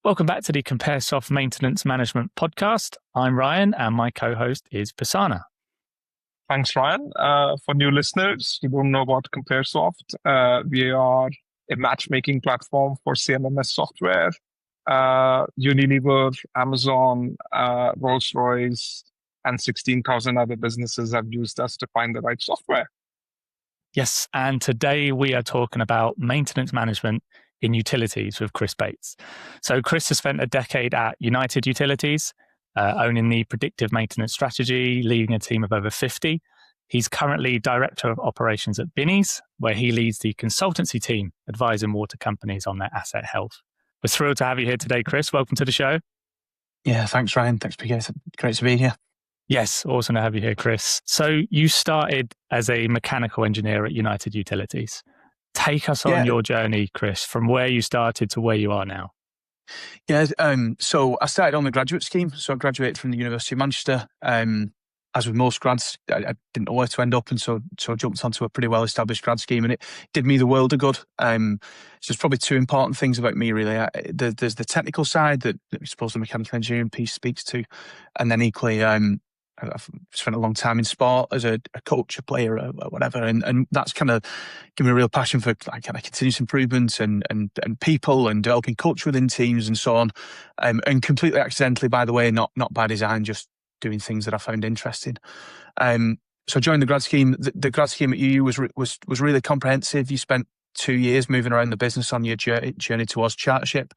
Welcome back to the Comparesoft Maintenance Management Podcast. I'm Ryan and my co-host is Pisana. Thanks, Ryan. For new listeners who don't know about Comparesoft, we are a matchmaking platform for CMMS software. Unilever, Amazon, Rolls-Royce, and 16,000 other businesses have used us to find the right software. Yes, and today we are talking about maintenance management in utilities with Chris Bates. So Chris has spent a decade at United Utilities, owning the predictive maintenance strategy, leading a team of over 50. He's currently Director of Operations at Binnies, where he leads the consultancy team, advising water companies on their asset health. We're thrilled to have you here today, Chris. Welcome to the show. Yeah, thanks, Ryan. Thanks, PK. Great to be here. Yes, awesome to have you here, Chris. So you started as a mechanical engineer at United Utilities. Take us on your journey, Chris, from where you started to where you are now. Yeah, so I started on the graduate scheme. So I graduated from the University of Manchester. As with most grads, I didn't know where to end up, and so I jumped onto a pretty well-established grad scheme, and it did me the world of good. So there's probably two important things about me, really. There's the technical side that I suppose the mechanical engineering piece speaks to, and then equally, I've spent a long time in sport as a coach, a player, or whatever, and that's kind of given me a real passion for like kind of continuous improvement and people and developing culture within teams and so on. And completely accidentally, by the way, not by design, just doing things that I found interesting. So I joined the grad scheme. The grad scheme at UU was really comprehensive. You spent 2 years moving around the business on your journey towards chartership.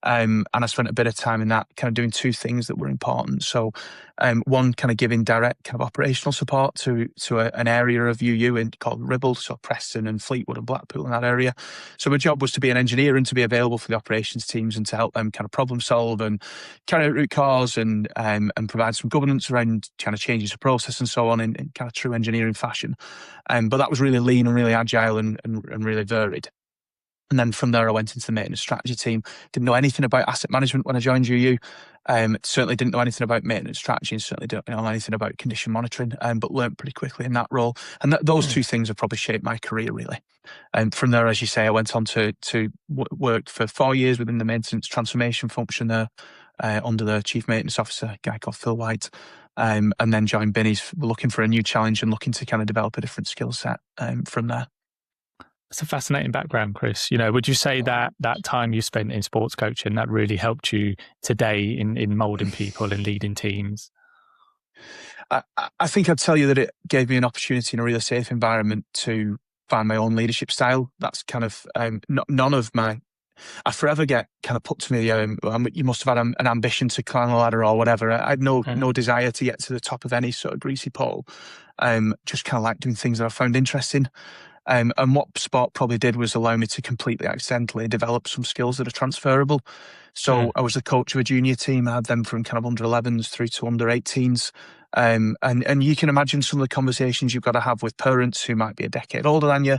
And I spent a bit of time in that kind of doing two things that were important. So one, kind of giving direct kind of operational support to an area of UU called Ribble, so Preston and Fleetwood and Blackpool in that area. So my job was to be an engineer and to be available for the operations teams and to help them kind of problem solve and carry out root cause and provide some governance around kind of changes of process and so on in kind of true engineering fashion. But that was really lean and really agile and really varied. And then from there, I went into the maintenance strategy team. Didn't know anything about asset management when I joined UU. Certainly didn't know anything about maintenance strategy and certainly didn't know anything about condition monitoring, but learned pretty quickly in that role. And those two things have probably shaped my career, really. And from there, as you say, I went on to work for 4 years within the maintenance transformation function there under the chief maintenance officer, a guy called Phil White. And then joined Binnies, looking for a new challenge and looking to kind of develop a different skill set from there. It's a fascinating background, Chris. Would you say that time you spent in sports coaching, that really helped you today in moulding people and leading teams? I think I'd tell you that it gave me an opportunity in a really safe environment to find my own leadership style. That's kind of none of my... I forever get kind of put to me, you must have had an ambition to climb a ladder or whatever. I had no desire to get to the top of any sort of greasy pole. Just kind of like doing things that I found interesting. And what sport probably did was allow me to completely accidentally develop some skills that are transferable. So I was the coach of a junior team. I had them from kind of under 11s through to under 18s. And you can imagine some of the conversations you've got to have with parents who might be a decade older than you.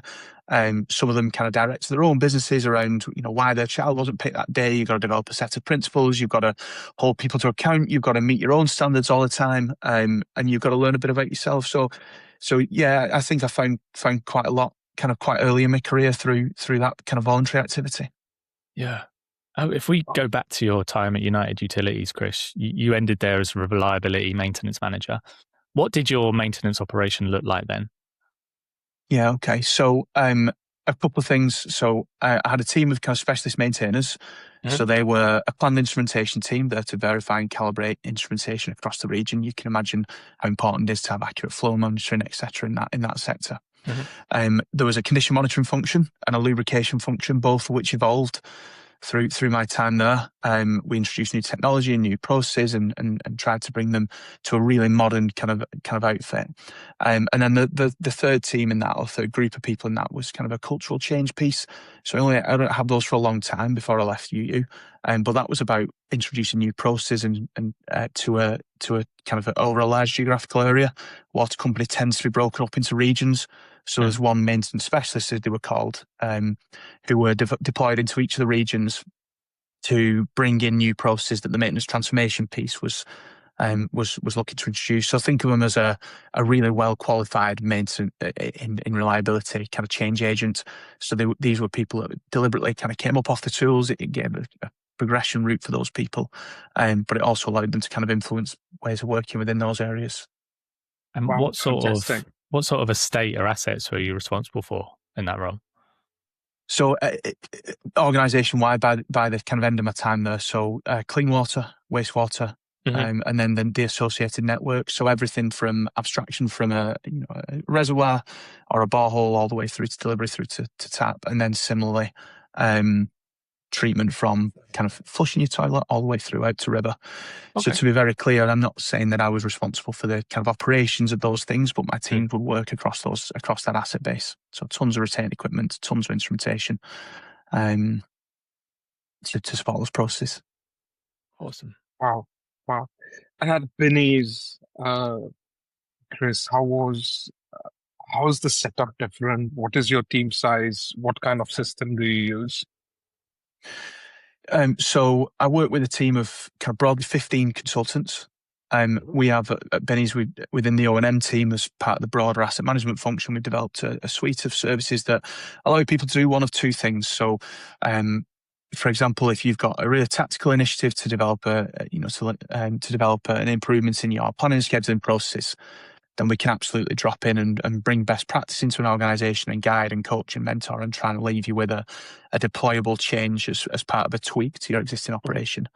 Some of them kind of direct to their own businesses around, why their child wasn't picked that day. You've got to develop a set of principles. You've got to hold people to account. You've got to meet your own standards all the time. And you've got to learn a bit about yourself. So yeah, I think I found quite a lot kind of quite early in my career through that kind of voluntary activity. Yeah. Oh, if we go back to your time at United Utilities, Chris, you ended there as a reliability maintenance manager. What did your maintenance operation look like then? Yeah, okay. So a couple of things. So I had a team of kind of specialist maintainers. Mm-hmm. So they were a planned instrumentation team there to verify and calibrate instrumentation across the region. You can imagine how important it is to have accurate flow monitoring, etc. in that sector. Mm-hmm. There was a condition monitoring function and a lubrication function, both of which evolved through my time there. We introduced new technology and new processes and tried to bring them to a really modern kind of outfit. And then the third team in that, or third group of people in that, was kind of a cultural change piece. So I don't have those for a long time before I left UU. But that was about introducing new processes and to a kind of over a large geographical area. Water company tends to be broken up into regions. So there's one maintenance specialist, as they were called, who were deployed into each of the regions to bring in new processes that the maintenance transformation piece was looking to introduce. So think of them as a really well qualified maintenance in reliability kind of change agent. So these were people that deliberately kind of came up off the tools. It gave a progression route for those people. But it also allowed them to kind of influence ways of working within those areas. And Wow, what sort fantastic. of estate or assets were you responsible for in that role? So organisation-wide, by the kind of end of my time there, so clean water, wastewater, and then the associated network. So everything from abstraction from a reservoir or a borehole all the way through to delivery through to tap, and then similarly treatment from kind of flushing your toilet all the way through out to river. Okay. So to be very clear, I'm not saying that I was responsible for the kind of operations of those things, but my team would work across that asset base. So tons of retained equipment, tons of instrumentation, to support those processes. Awesome. Wow. And at Binnies, Chris, how's the setup different? What is your team size? What kind of system do you use? So I work with a team of kind of broadly 15 consultants. We have at Binnies, within the O&M team, as part of the broader asset management function, we've developed a suite of services that allow people to do one of two things. So, for example, if you've got a really tactical initiative to develop to develop an improvement in your planning and scheduling process, then we can absolutely drop in and bring best practice into an organisation and guide and coach and mentor and try and leave you with a deployable change as part of a tweak to your existing operation.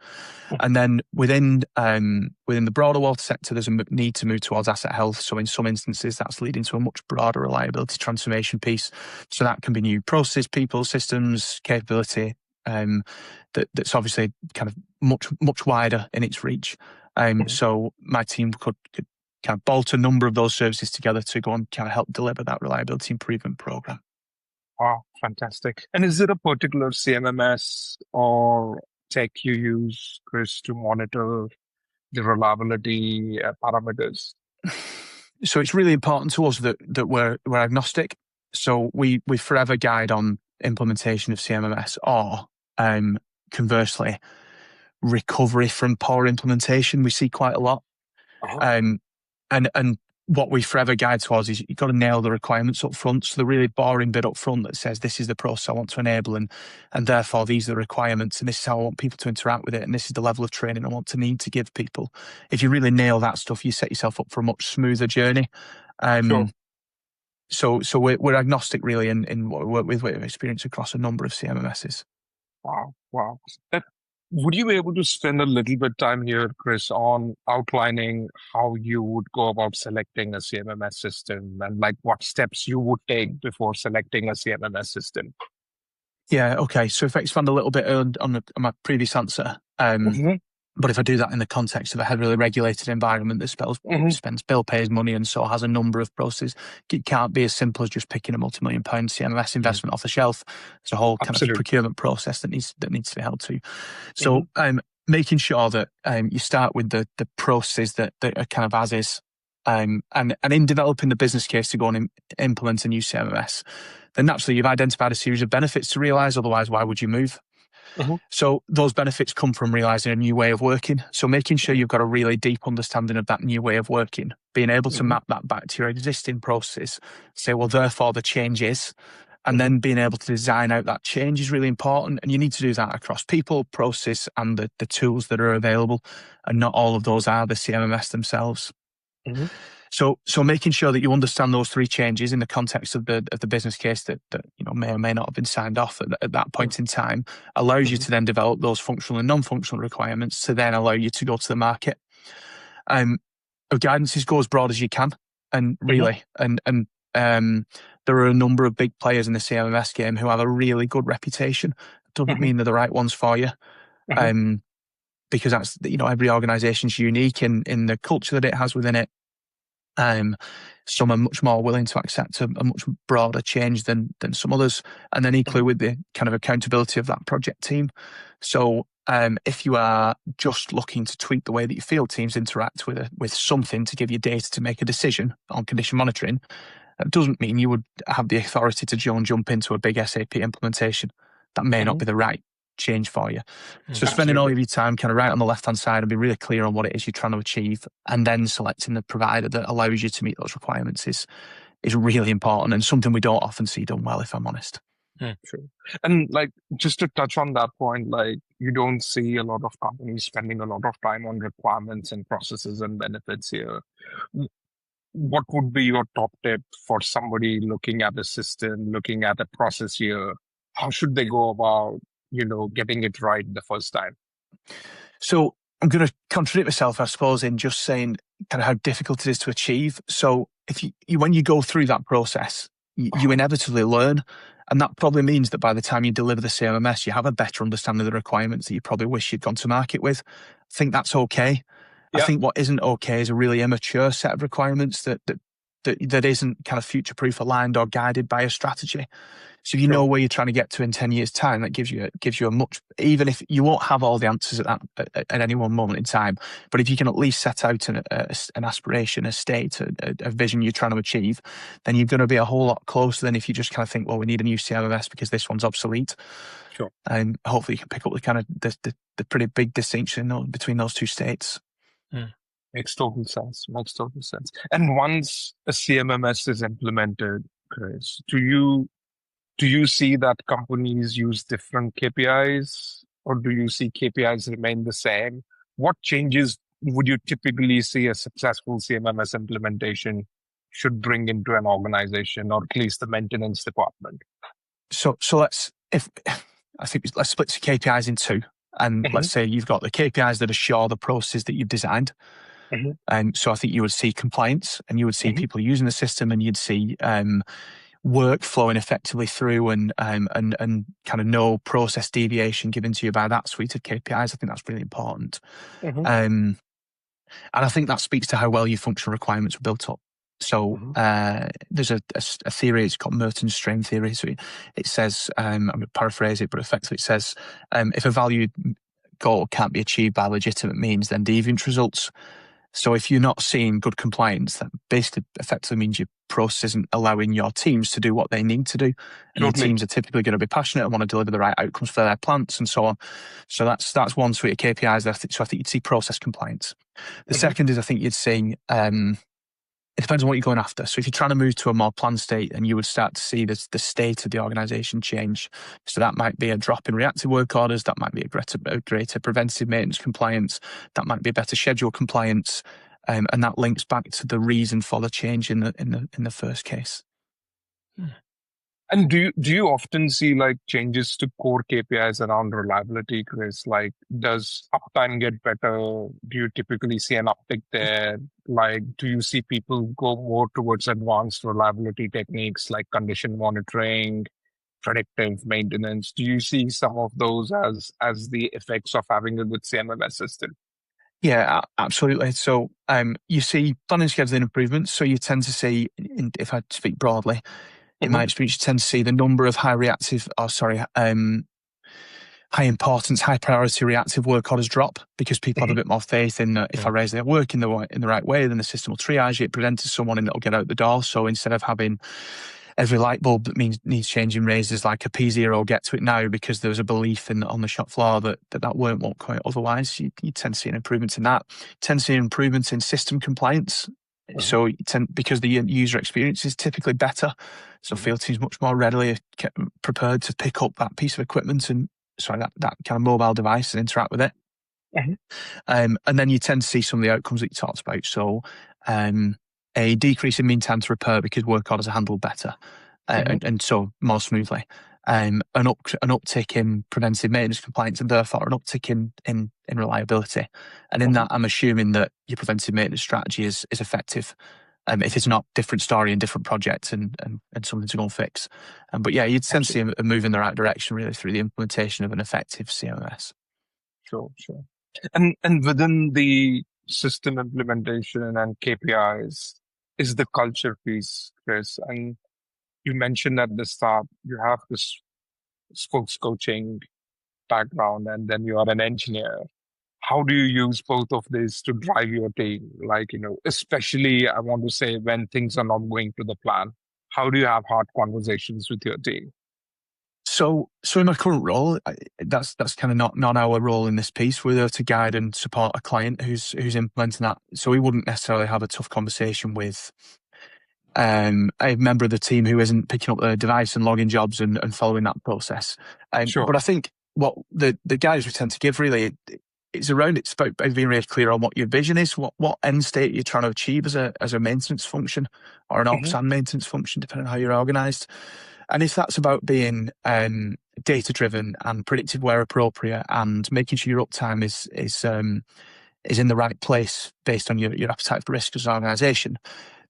And then within the broader water sector, there's a need to move towards asset health. So in some instances, that's leading to a much broader reliability transformation piece. So that can be new processes, people, systems, capability, that's obviously kind of much wider in its reach. So my team could kind of bolt a number of those services together to go and kind of help deliver that reliability improvement program. Wow, fantastic. And is it a particular CMMS or tech you use, Chris, to monitor the reliability parameters? So it's really important to us that we're agnostic. So we forever guide on implementation of CMMS or conversely, recovery from poor implementation. We see quite a lot. And what we forever guide towards is you've got to nail the requirements up front. So the really boring bit up front that says this is the process I want to enable and therefore these are the requirements and this is how I want people to interact with it and this is the level of training I want to need to give people. If you really nail that stuff, you set yourself up for a much smoother journey. Sure. So we're agnostic really in what we work with. We've experienced across a number of CMMSs. Wow. Would you be able to spend a little bit time here, Chris, on outlining how you would go about selecting a CMMS system and like what steps you would take before selecting a CMMS system? Yeah, okay. So if I expand a little bit on my previous answer, but if I do that in the context of a heavily regulated environment that spends bill, pays money, and so has a number of processes, it can't be as simple as just picking a multi-million-pound CMMS investment off the shelf. There's a whole kind of procurement process that needs to be held to. So making sure that you start with the processes that are kind of as is, and in developing the business case to go and implement a new CMMS, then naturally you've identified a series of benefits to realise. Otherwise, why would you move? So those benefits come from realising a new way of working. So making sure you've got a really deep understanding of that new way of working, being able to map that back to your existing process, say, well, therefore the change is, and then being able to design out that change is really important. And you need to do that across people, process, and the tools that are available. And not all of those are the CMMS themselves. So making sure that you understand those three changes in the context of the business case that may or may not have been signed off at that point in time allows you to then develop those functional and non-functional requirements to then allow you to go to the market. Our guidance is go as broad as you can, and really, and there are a number of big players in the CMMS game who have a really good reputation. It doesn't mean they're the right ones for you. Because that's, every organisation's unique in the culture that it has within it. Some are much more willing to accept a much broader change than some others, and then equally with the kind of accountability of that project team. So if you are just looking to tweak the way that your field teams interact with something to give you data to make a decision on condition monitoring, that doesn't mean you would have the authority to jump into a big SAP implementation. That may not be the right change for you. So spending all of your time kind of right on the left-hand side and be really clear on what it is you're trying to achieve, and then selecting the provider that allows you to meet those requirements is really important, and something we don't often see done well, if I'm honest. Sure. And like, just to touch on that point, like, you don't see a lot of companies spending a lot of time on requirements and processes and benefits here. What would be your top tip for somebody looking at a system, looking at a process here? How should they go about, getting it right the first time? So I'm going to contradict myself, I suppose, in just saying kind of how difficult it is to achieve. So if you when you go through that process, you inevitably learn. And that probably means that by the time you deliver the CMMS, you have a better understanding of the requirements that you probably wish you'd gone to market with. I think that's okay. I think what isn't okay is a really immature set of requirements that isn't kind of future-proof, aligned or guided by a strategy. So if you know where you're trying to get to in 10 years' time, that gives you a much, even if you won't have all the answers at any one moment in time, but if you can at least set out an aspiration, a state, a vision you're trying to achieve, then you're going to be a whole lot closer than if you just kind of think, well, we need a new CMMS because this one's obsolete. Sure. And hopefully you can pick up the kind of the pretty big distinction between those two states. Makes total sense. And once a CMMS is implemented, Chris, do you see that companies use different KPIs, or do you see KPIs remain the same? What changes would you typically see a successful CMMS implementation should bring into an organization, or at least the maintenance department? So let's split the KPIs in two, and let's say you've got the KPIs that assure the processes that you've designed. So I think you would see compliance, and you would see people using the system, and you'd see work flowing effectively through, and kind of no process deviation given to you by that suite of KPIs. I think that's really important. And I think that speaks to how well your functional requirements were built up. So there's a theory, it's called Merton's strain theory. So it says, I'm going to paraphrase it, but effectively it says, if a valued goal can't be achieved by legitimate means, then deviant results. So if you're not seeing good compliance, that basically effectively means your process isn't allowing your teams to do what they need to do. And your teams are typically going to be passionate and want to deliver the right outcomes for their plants and so on. So that's one suite of KPIs. So I think you'd see process compliance. The second is, I think you'd see, it depends on what you're going after. So if you're trying to move to a more planned state, and you would start to see the state of the organisation change. So that might be a drop in reactive work orders, that might be a greater preventive maintenance compliance, that might be a better schedule compliance, and that links back to the reason for the change in the first case. And do you often see like changes to core KPIs around reliability, Chris? Like, does uptime get better? Do you typically see an uptick there? Like, do you see people go more towards advanced reliability techniques like condition monitoring, predictive maintenance? Do you see some of those as the effects of having a good CMMS system? Yeah, absolutely. So you see planning scheduling improvements. So you tend to see, if I speak broadly, in my experience, you tend to see the number of high importance, high priority reactive work orders drop, because people have a bit more faith in if I raise their work in the right way, then the system will triage it, present to someone, and it'll get out the door. So instead of having every light bulb that needs changing raised as like a P0, get to it now, because there was a belief on the shop floor that won't quite otherwise, you tend to see an improvement in that. You tend to see an improvement in system compliance. So because the user experience is typically better, so field teams much more readily prepared to pick up that piece of equipment and that kind of mobile device and interact with it. And then you tend to see some of the outcomes that you talked about. So a decrease in mean time to repair because work orders are handled better and so more smoothly. An uptick in preventive maintenance compliance, and therefore an uptick in reliability. And in that, I'm assuming that your preventive maintenance strategy is effective. If it's not, different story and different projects and something to go and fix. But yeah, you'd tend to see a move in the right direction really through the implementation of an effective CMMS. Sure. And within the system implementation and KPIs is the culture piece, Chris. And you mentioned at the start, you have this sports coaching background, and then you are an engineer. How do you use both of these to drive your team? Like, especially I want to say when things are not going to the plan, how do you have hard conversations with your team? So in my current role, that's kind of not our role in this piece. We're there to guide and support a client who's implementing that. So we wouldn't necessarily have a tough conversation with a member of the team who isn't picking up their device and logging jobs and following that process. Sure. But I think what the guys we tend to give really it's around it's about being really clear on what your vision is, what end state you're trying to achieve as a maintenance function or an ops and maintenance function, depending on how you're organised. And if that's about being data driven and predictive where appropriate and making sure your uptime is in the right place based on your appetite for risk as an organisation,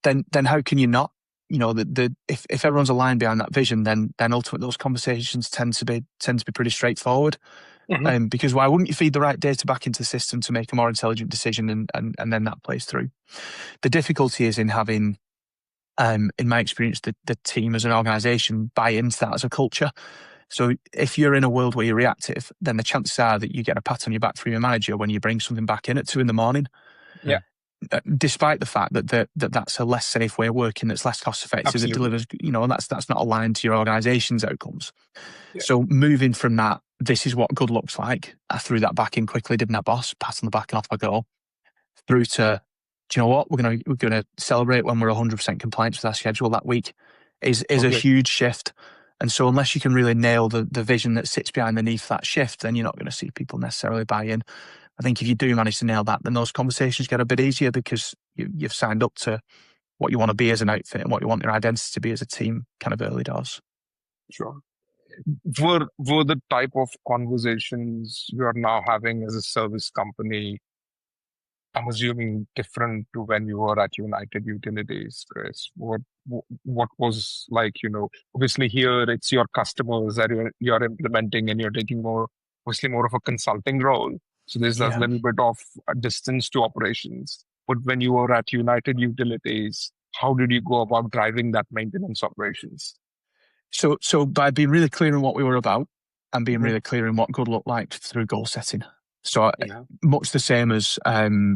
then how can you not? You know, if everyone's aligned behind that vision, then ultimately those conversations tend to be pretty straightforward. Because why wouldn't you feed the right data back into the system to make a more intelligent decision and then that plays through? The difficulty is in having, in my experience, the team as an organisation buy into that as a culture. So if you're in a world where you're reactive, then the chances are that you get a pat on your back from your manager when you bring something back in at 2 a.m. Yeah. Despite the fact that that's a less safe way of working, that's less cost effective, that delivers, and that's not aligned to your organisation's outcomes. Yeah. So moving from that, this is what good looks like. I threw that back in quickly, didn't I, boss? Pat on the back and off I go. Through to, do you know what? We're gonna celebrate when we're 100% compliant with our schedule that week. Is a huge shift. And so unless you can really nail the vision that sits beneath that shift, then you're not going to see people necessarily buy in. I think if you do manage to nail that, then those conversations get a bit easier because you've signed up to what you want to be as an outfit and what you want your identity to be as a team kind of early doors. Sure. Were the type of conversations you are now having as a service company, I'm assuming, different to when you were at United Utilities, Chris? What was like, obviously here it's your customers that you're implementing and you're taking more of a consulting role. So there's a little bit of a distance to operations. But when you were at United Utilities, how did you go about driving that maintenance operations? So by being really clear on what we were about and being really clear on what good looked like through goal setting. So much the same as a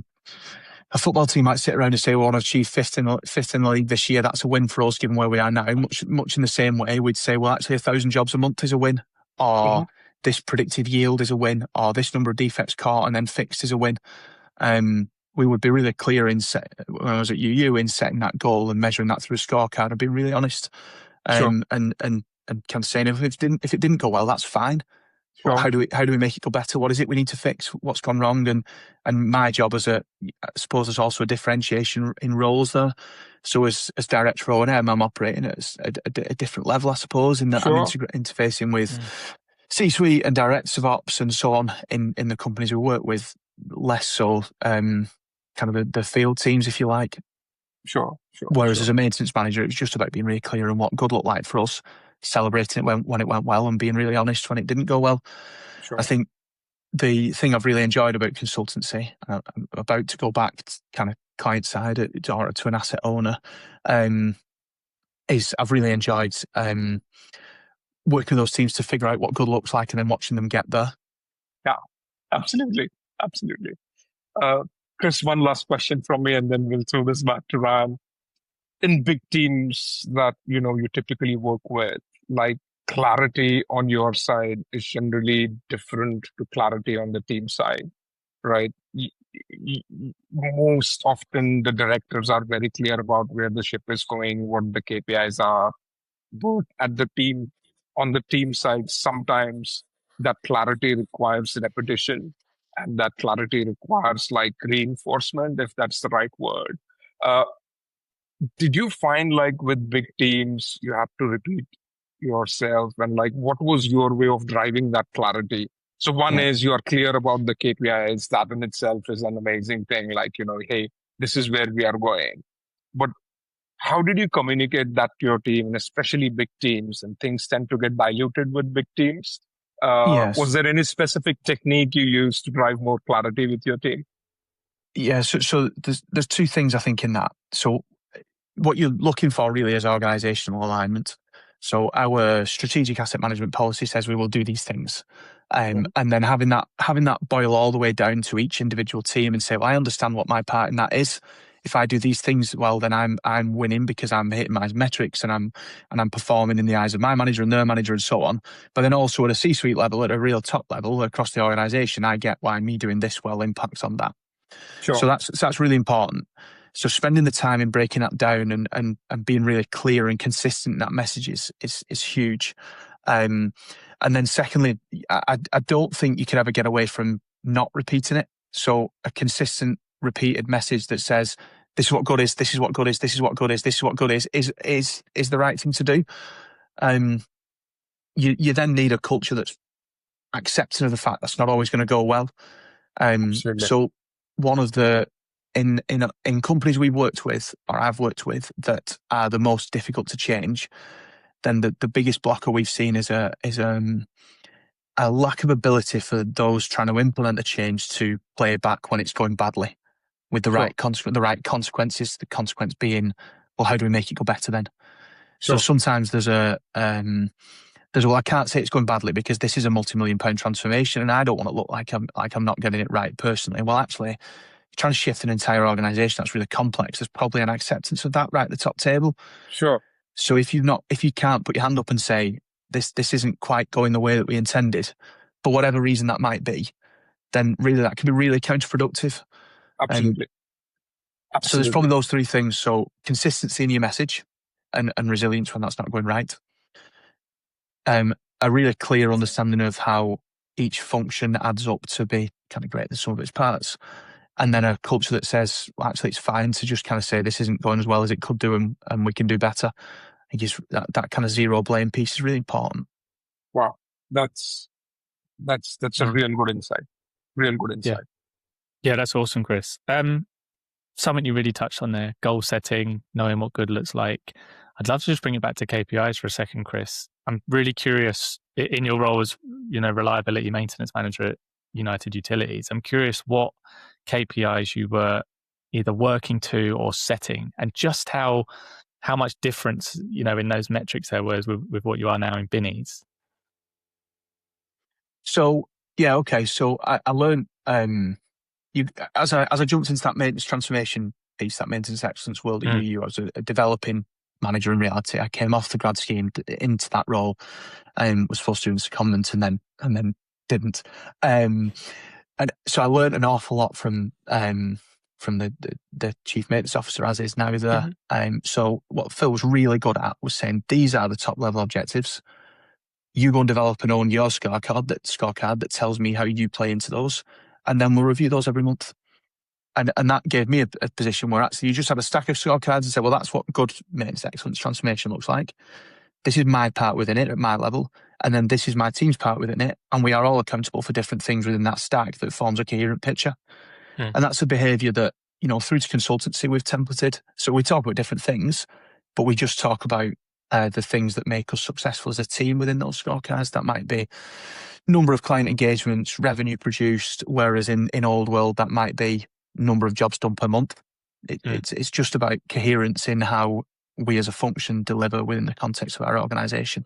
football team might sit around and say, we want to achieve fifth in the league this year. That's a win for us, given where we are now. Much in the same way, we'd say, well, actually 1,000 jobs a month is a win. Or this predictive yield is a win. Or this number of defects caught and then fixed is a win. We would be really clear when I was at UU in setting that goal and measuring that through a scorecard and being really honest. And kind of saying if it didn't go well, that's fine. Sure. How do we make it go better? What is it we need to fix? What's gone wrong? And my job I suppose there's also a differentiation in roles there. So as director of O&M, I'm operating at a different level, I suppose, in that I'm interfacing with C-suite and directors of ops and so on in the companies we work with, less so kind of the field teams, if you like. Whereas as a maintenance manager, it was just about being really clear on what good looked like for us, celebrating it when it went well and being really honest when it didn't go well. I think the thing I've really enjoyed about consultancy, I'm about to go back to kind of client side or to an asset owner, is I've really enjoyed working with those teams to figure out what good looks like and then watching them get there. Yeah, absolutely. Chris, one last question from me and then we'll throw this back to Ryan. In big teams that, you typically work with, like clarity on your side is generally different to clarity on the team side, right? Most often the directors are very clear about where the ship is going, what the KPIs are. But on the team side, sometimes that clarity requires repetition and that clarity requires like reinforcement, if that's the right word. Did you find like with big teams, you have to repeat yourself and like, what was your way of driving that clarity? So one is you are clear about the KPIs. That in itself is an amazing thing. Like, hey, this is where we are going. But how did you communicate that to your team, and especially big teams, and things tend to get diluted with big teams? Was there any specific technique you used to drive more clarity with your team? Yeah, so there's two things I think in that. So what you're looking for really is organizational alignment. So our strategic asset management policy says we will do these things. And then having that boil all the way down to each individual team and say, well, I understand what my part in that is. If I do these things well, then I'm winning because I'm hitting my metrics and I'm performing in the eyes of my manager and their manager and so on. But then also at a C-suite level, at a real top level across the organization, I get why me doing this well impacts on that. So that's really important. So spending the time in breaking that down and being really clear and consistent in that message is huge. And then secondly, I don't think you can ever get away from not repeating it. So a consistent repeated message that says, this is what good is, this is what good is, this is what good is, this is what good is the right thing to do. You then need a culture that's accepting of the fact that's not always going to go well. So one of the in companies we've worked with, or I've worked with, that are the most difficult to change, then the biggest blocker we've seen is a lack of ability for those trying to implement a change to play back when it's going badly, with the right consequences. The consequence being, well, how do we make it go better then? So sometimes there's well, I can't say it's going badly because this is a multi-million-pound transformation, and I don't want to look like I'm not getting it right personally. Well, actually, you're trying to shift an entire organisation that's really complex. There's probably an acceptance of that right at the top table. Sure. So if you can't put your hand up and say this isn't quite going the way that we intended, for whatever reason that might be, then really that can be really counterproductive. Absolutely. So there's probably those three things. So consistency in your message and resilience when that's not going right. A really clear understanding of how each function adds up to be kind of greater than some of its parts. And then a culture that says, well, actually, it's fine to just kind of say this isn't going as well as it could do and we can do better. I guess that kind of zero blame piece is really important. Wow. That's a real good insight. Real good insight. Yeah, that's awesome, Chris. Something you really touched on there, goal setting, knowing what good looks like. I'd love to just bring it back to KPIs for a second, Chris. I'm really curious, in your role as, reliability maintenance manager at United Utilities, I'm curious what KPIs you were either working to or setting, and just how much difference, in those metrics there was with what you are now in Binnies. So, yeah, okay. So I learned, as I jumped into that maintenance transformation piece, that maintenance excellence world at UU, I was a developing manager in reality. I came off the grad scheme into that role and was forced to do a secondment and then didn't. And so I learned an awful lot from the chief maintenance officer, as is now there. So what Phil was really good at was saying, these are the top level objectives. You go and develop and own your scorecard that tells me how you play into those. And then we'll review those every month. And that gave me a position where actually you just have a stack of scorecards and say, well, that's what good maintenance excellence transformation looks like. This is my part within it at my level. And then this is my team's part within it. And we are all accountable for different things within that stack that forms a coherent picture. And that's a behavior that, through to consultancy we've templated. So we talk about different things, but we just talk about the things that make us successful as a team within those scorecards. That might be number of client engagements, revenue produced, whereas in old world, that might be number of jobs done per month. It's just about coherence in how we as a function deliver within the context of our organisation.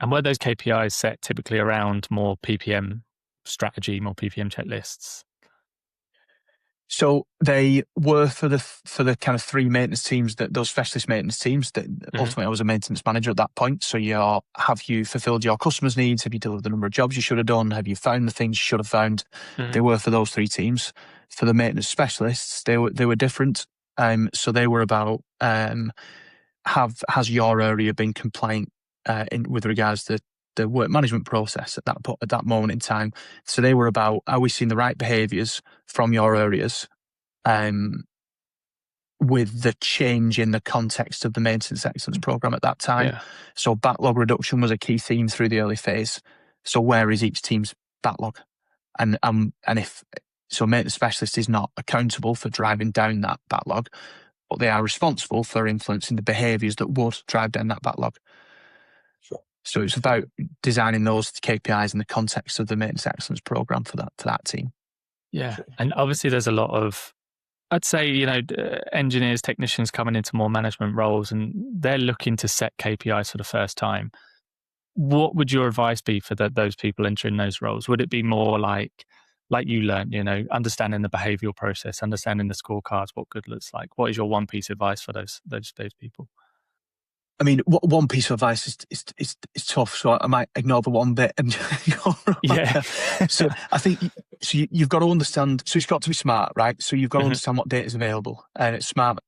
And were those KPIs set typically around more PPM strategy, more PPM checklists? So they were for the kind of three maintenance teams, those specialist maintenance teams that ultimately I was a maintenance manager at that point. So have you fulfilled your customers' needs? Have you delivered the number of jobs you should have done? Have you found the things you should have found? They were for those three teams. For the maintenance specialists, they were different. So they were about has your area been compliant with regards to the work management process at that moment in time. So they were about, are we seeing the right behaviours from your areas with the change in the context of the maintenance excellence programme at that time. Yeah. So backlog reduction was a key theme through the early phase. So where is each team's backlog? And if so, maintenance specialist is not accountable for driving down that backlog, but they are responsible for influencing the behaviours that would drive down that backlog. Sure. So it's about designing those KPIs in the context of the maintenance excellence program for that team. Yeah, and obviously there's a lot of, I'd say, engineers, technicians coming into more management roles, and they're looking to set KPIs for the first time. What would your advice be for those people entering those roles? Would it be more like you learned, understanding the behavioural process, understanding the scorecards, what good looks like? What is your one piece of advice for those people? I mean, one piece of advice is tough, so I might ignore the one bit and go Yeah. So I think you've got to understand. So it's got to be smart, right? So you've got to understand what data is available, and it's smart,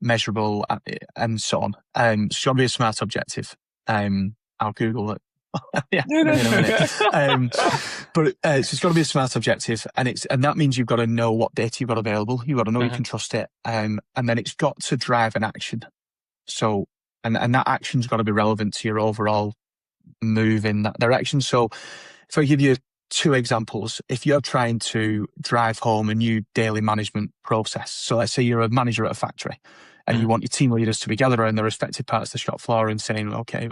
measurable, and so on. So it's got to be a smart objective. I'll Google it. Yeah, in a minute. But so it's got to be a smart objective, and that means you've got to know what data you've got available. You've got to know you can trust it, and then it's got to drive an action. So, and that action's got to be relevant to your overall move in that direction. So, if I give you 2 examples, if you're trying to drive home a new daily management process, so let's say you're a manager at a factory, and you want your team leaders to be gathered around their respective parts of the shop floor and saying, okay,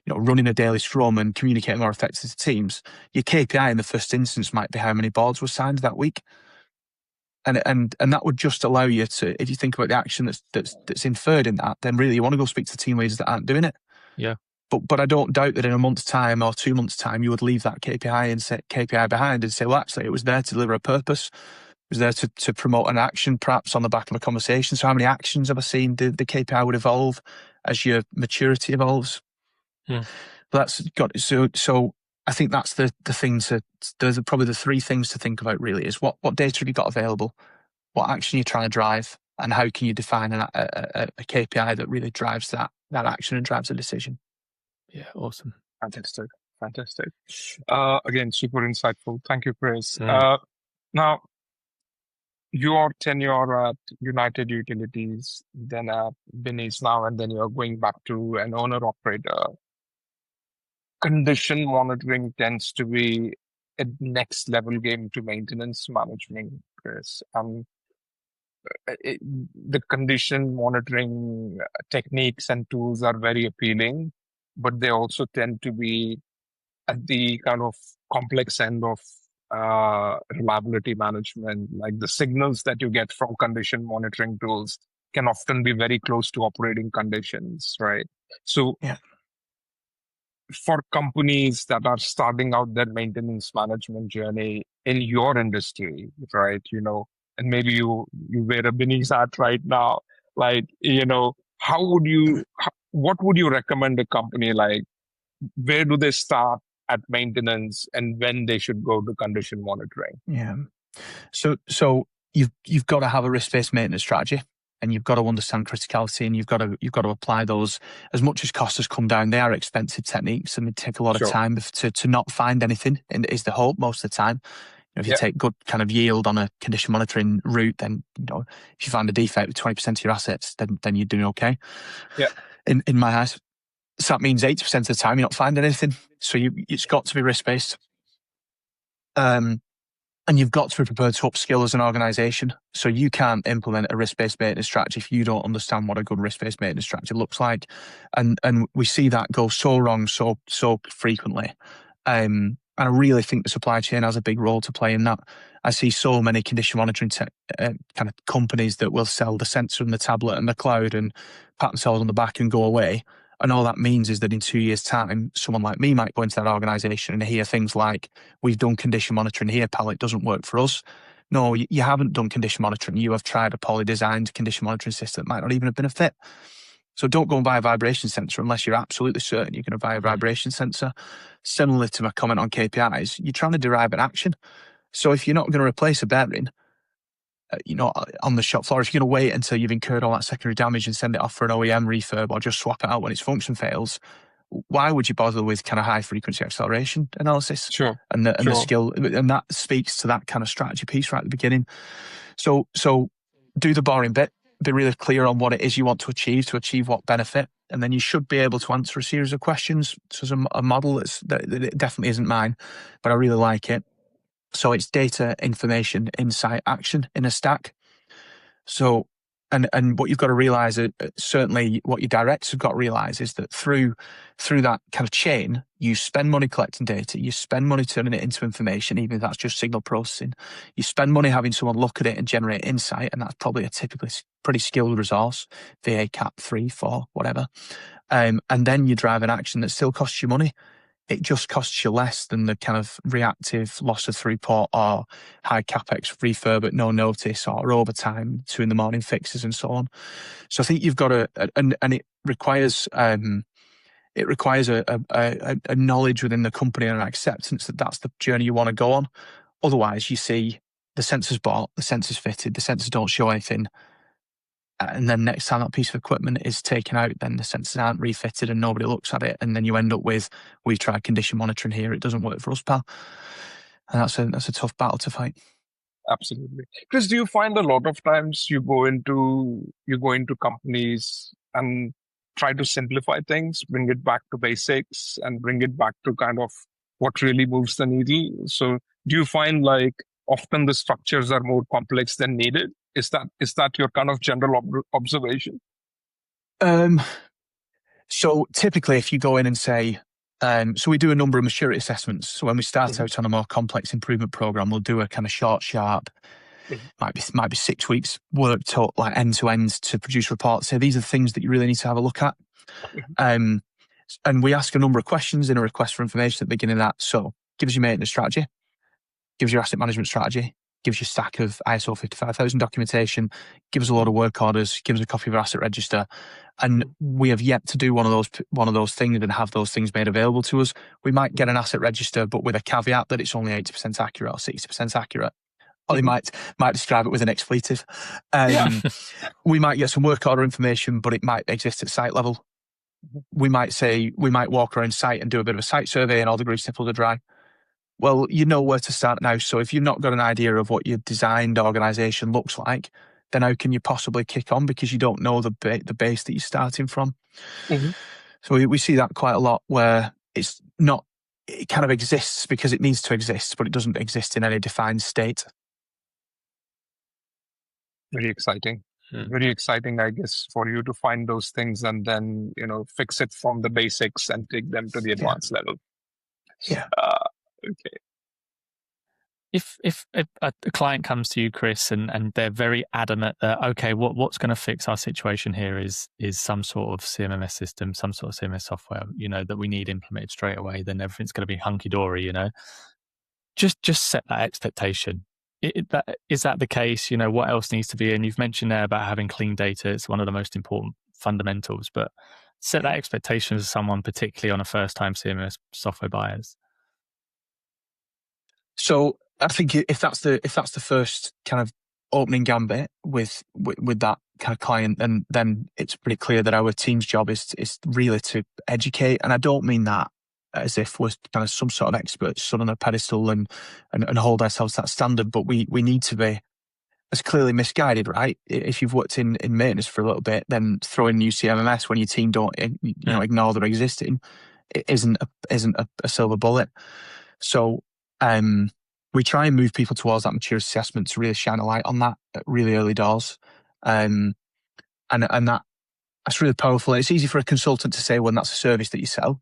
running a daily scrum and communicating more effectively to teams, your KPI in the first instance might be how many boards were signed that week. And that would just allow you to, if you think about the action that's inferred in that, then really you want to go speak to team leaders that aren't doing it. Yeah. But I don't doubt that in a month's time or 2 months' time, you would leave that KPI behind and say, well, actually, it was there to deliver a purpose. It was there to promote an action, perhaps on the back of a conversation. So how many actions have I seen? The KPI would evolve as your maturity evolves. Yeah. But that's got so. I think that's the thing those are probably the 3 things to think about really is what data have you got available, what action you're trying to drive, and how can you define a KPI that really drives that action and drives a decision. Yeah, awesome. Fantastic. Again, super insightful. Thank you, Chris. Now, your tenure at United Utilities, then at Binnies now, and then you're going back to an owner-operator. Condition monitoring tends to be a next level game to maintenance management, Chris. The condition monitoring techniques and tools are very appealing, but they also tend to be at the kind of complex end of reliability management. Like the signals that you get from condition monitoring tools can often be very close to operating conditions, right? So for companies that are starting out their maintenance management journey in your industry, right? And maybe you wear a Binnies hat right now, like, what would you recommend a company like? Where do they start at maintenance and when they should go to condition monitoring? Yeah. So you've got to have a risk-based maintenance strategy, and you've got to understand criticality, and you've got to apply those. As much as costs has come down, they are expensive techniques, and they take a lot of time to not find anything. And is the hope most of the time. If you take good kind of yield on a condition monitoring route, then if you find a defect with 20% of your assets, then you're doing okay. Yeah. In my eyes, so that means 80% of the time you're not finding anything. So it's got to be risk-based. And you've got to be prepared to upskill as an organisation. So you can't implement a risk-based maintenance strategy if you don't understand what a good risk-based maintenance strategy looks like. And we see that go so wrong so frequently. And I really think the supply chain has a big role to play in that. I see so many condition monitoring kind of companies that will sell the sensor and the tablet and the cloud and pat themselves on the back and go away. And all that means is that in 2 years' time, someone like me might go into that organisation and hear things like, we've done condition monitoring here, pal, it doesn't work for us. No, you haven't done condition monitoring. You have tried a poorly designed condition monitoring system that might not even have been a fit. So don't go and buy a vibration sensor unless you're absolutely certain you're going to buy a vibration sensor. Similarly to my comment on KPIs, you're trying to derive an action. So if you're not going to replace a bearing, on the shop floor, if you're going to wait until you've incurred all that secondary damage and send it off for an OEM refurb or just swap it out when its function fails, why would you bother with kind of high frequency acceleration analysis? Sure. And the skill, and that speaks to that kind of strategy piece right at the beginning. So do the boring bit, be really clear on what it is you want to achieve what benefit, and then you should be able to answer a series of questions. So there's a model that it definitely isn't mine, but I really like it. So it's data, information, insight, action in a stack. So, and what you've got to realize, certainly what your directors have got to realize, is that through that kind of chain, you spend money collecting data, you spend money turning it into information, even if that's just signal processing. You spend money having someone look at it and generate insight, and that's probably a typically pretty skilled resource, VA Cap 3, 4, whatever. And then you drive an action that still costs you money. It just costs you less than the kind of reactive loss of throughput or high capex refurb at no notice or overtime, 2 a.m. fixes and so on. So I think you've got to, and it requires a knowledge within the company and an acceptance that that's the journey you want to go on. Otherwise, you see the sensors bought, the sensors fitted, the sensors don't show anything. And then next time that piece of equipment is taken out, then the sensors aren't refitted and nobody looks at it. And then you end up with, we've tried condition monitoring here, it doesn't work for us, pal. And that's a tough battle to fight. Absolutely. Chris, do you find a lot of times you go into companies and try to simplify things, bring it back to basics and bring it back to kind of what really moves the needle? So do you find like often the structures are more complex than needed? Is that your kind of general observation? So typically if you go in and say, so we do a number of maturity assessments. So when we start out on a more complex improvement program, we'll do a kind of short, sharp, might be 6 weeks work to like end to end to produce reports. So these are the things that you really need to have a look at. And we ask a number of questions in a request for information at the beginning of that. So gives you maintenance strategy, gives you asset management strategy, gives you a stack of ISO 55000 documentation, gives a lot of work orders, gives a copy of our asset register. And we have yet to do one of those things and have those things made available to us. We might get an asset register, but with a caveat that it's only 80% accurate or 60% accurate. Or they might describe it with an expletive. We might get some work order information, but it might exist at site level. We might walk around site and do a bit of a site survey and all the grease nipples are dry. Well, you know where to start now. So if you've not got an idea of what your designed organisation looks like, then how can you possibly kick on because you don't know the base that you're starting from? So we see that quite a lot where it kind of exists because it needs to exist, but it doesn't exist in any defined state. Very exciting. Very exciting, I guess, for you to find those things and then, fix it from the basics and take them to the advanced level. Yeah. Okay. If a client comes to you, Chris, and they're very adamant that, okay, what's going to fix our situation here is some sort of CMMS system, some sort of CMMS software, that we need implemented straight away, then everything's going to be hunky-dory, Just set that expectation. Is that the case? What else needs to be in? You've mentioned there about having clean data. It's one of the most important fundamentals, but set that expectation as someone, particularly on a first-time CMMS software buyers. So I think if that's the first kind of opening gambit with that kind of client, then it's pretty clear that our team's job is really to educate. And I don't mean that as if we're kind of some sort of experts stood on a pedestal and hold ourselves to that standard, but we need to be as clearly misguided, right? If you've worked in maintenance for a little bit, then throwing new CMMS when your team don't ignore their existing, it isn't a silver bullet. So we try and move people towards that maturity assessment to really shine a light on that at really early doors. And that's really powerful. It's easy for a consultant to say when that's a service that you sell,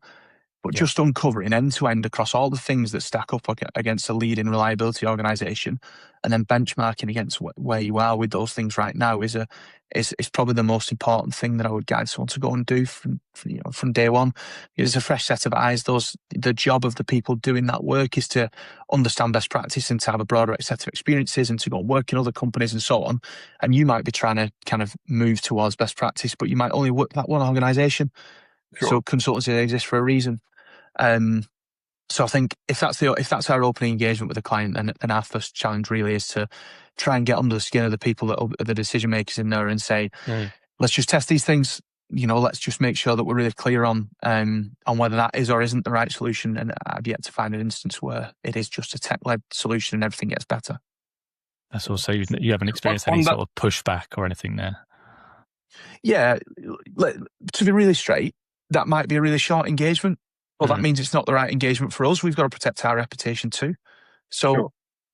but just uncovering end to end across all the things that stack up against a leading reliability organisation and then benchmarking against where you are with those things right now is probably the most important thing that I would guide someone to go and do from day one. It's a fresh set of eyes. The job of the people doing that work is to understand best practice and to have a broader set of experiences and to go and work in other companies and so on. And you might be trying to kind of move towards best practice, but you might only work that one organisation. Sure. So consultancy exists for a reason. So I think if that's our opening engagement with a client, then our first challenge really is to try and get under the skin of the people that are the decision makers in there and say, let's just test these things. Let's just make sure that we're really clear on whether that is or isn't the right solution. And I've yet to find an instance where it is just a tech-led solution and everything gets better. That's also you haven't experienced any sort of pushback or anything there. Yeah, to be really straight, that might be a really short engagement. Well, that means it's not the right engagement for us. We've got to protect our reputation too. So,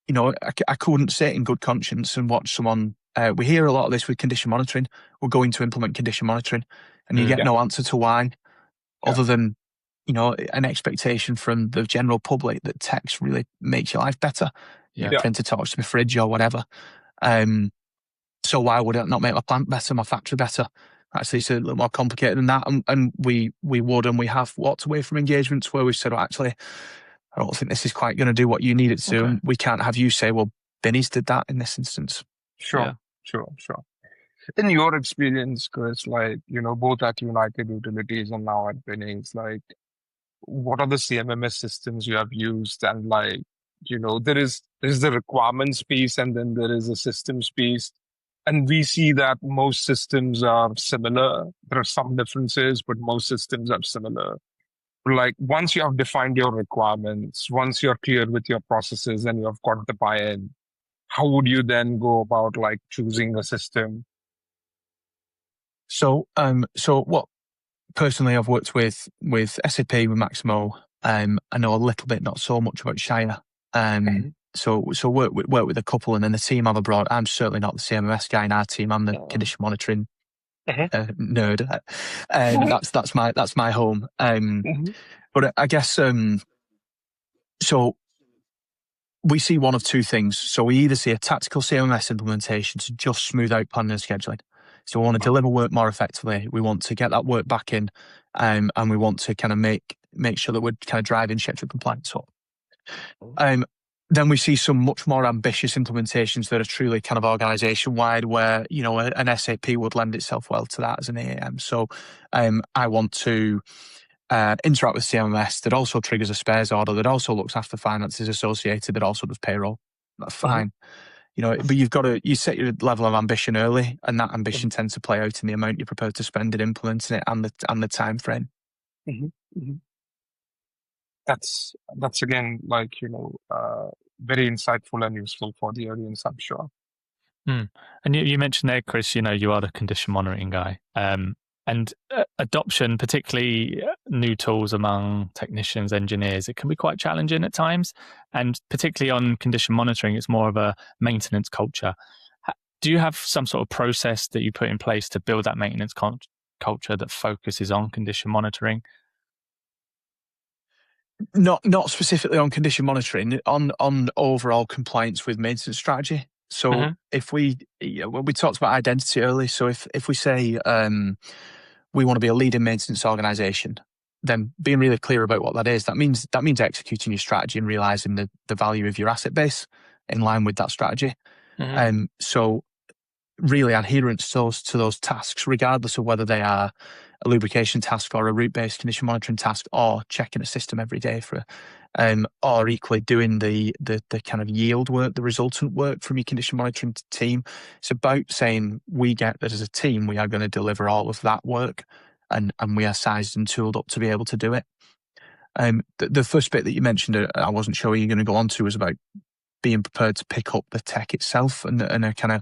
I couldn't sit in good conscience and watch someone. We hear a lot of this with condition monitoring. We're going to implement condition monitoring, and you get no answer to why, other than an expectation from the general public that text really makes your life better. Printer talks to my fridge or whatever. So why would it not make my plant better, my factory better? Actually, it's a little more complicated than that. And we have walked away from engagements where we've said, well, actually, I don't think this is quite going to do what you need it to. Okay. And we can't have you say, well, Binnies did that in this instance. Sure. In your experience, Chris, like, both at United Utilities and now at Binnies, like, what are the CMMS systems you have used? And like, there's the requirements piece and then there is a systems piece. And we see that most systems are similar. There are some differences, but most systems are similar. Like once you have defined your requirements, once you're clear with your processes and you have got the buy-in, how would you then go about like choosing a system? So what personally I've worked with SAP, with Maximo. I know a little bit, not so much about Shire. So work with a couple, and then the team I've brought. I'm certainly not the CMMS guy in our team. I'm the condition monitoring nerd. That's my home. But I guess so. We see one of two things. So we either see a tactical CMMS implementation to just smooth out planning and scheduling. So we want to deliver work more effectively. We want to get that work back in, and we want to kind of make sure that we're kind of driving schedule compliance up. Then we see some much more ambitious implementations that are truly kind of organization-wide, where an SAP would lend itself well to that as an AAM. So I want to interact with CMMS that also triggers a spares order, that also looks after finances associated, that also does payroll. That's fine. But you set your level of ambition early, and that ambition tends to play out in the amount you're prepared to spend in implementing it and the time frame. That's again, like, very insightful and useful for the audience, I'm sure. And you mentioned there, Chris, you are the condition monitoring guy. And adoption, particularly new tools among technicians, engineers, it can be quite challenging at times. And particularly on condition monitoring, it's more of a maintenance culture. Do you have some sort of process that you put in place to build that maintenance culture that focuses on condition monitoring? Not specifically on condition monitoring, on overall compliance with maintenance strategy. So if we talked about identity early, so if we say we want to be a leading maintenance organisation, then being really clear about what that is, that means executing your strategy and realising the value of your asset base in line with that strategy. So really adherence to those tasks, regardless of whether they are a lubrication task or a route-based condition monitoring task, or checking a system every day or equally doing the kind of yield work, the resultant work from your condition monitoring team. It's about saying we get that as a team, we are going to deliver all of that work, and we are sized and tooled up to be able to do it. The first bit that you mentioned, I wasn't sure you're going to go on to, was about being prepared to pick up the tech itself, and a kind of,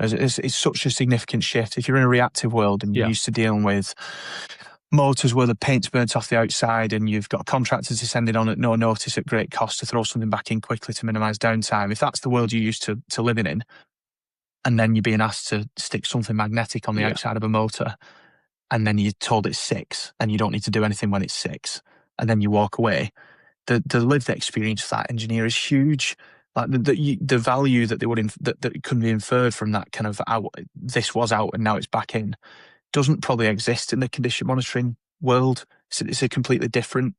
it's such a significant shift. If you're in a reactive world and you're used to dealing with motors where the paint's burnt off the outside and you've got contractors descending on at no notice at great cost to throw something back in quickly to minimise downtime, if that's the world you're used to living in, and then you're being asked to stick something magnetic on the outside of a motor, and then you're told it's 6 and you don't need to do anything when it's 6, and then you walk away, the lived experience of that engineer is huge. Like the value that that couldn't be inferred from that kind of this was out and now it's back in doesn't probably exist in the condition monitoring world. It's a completely different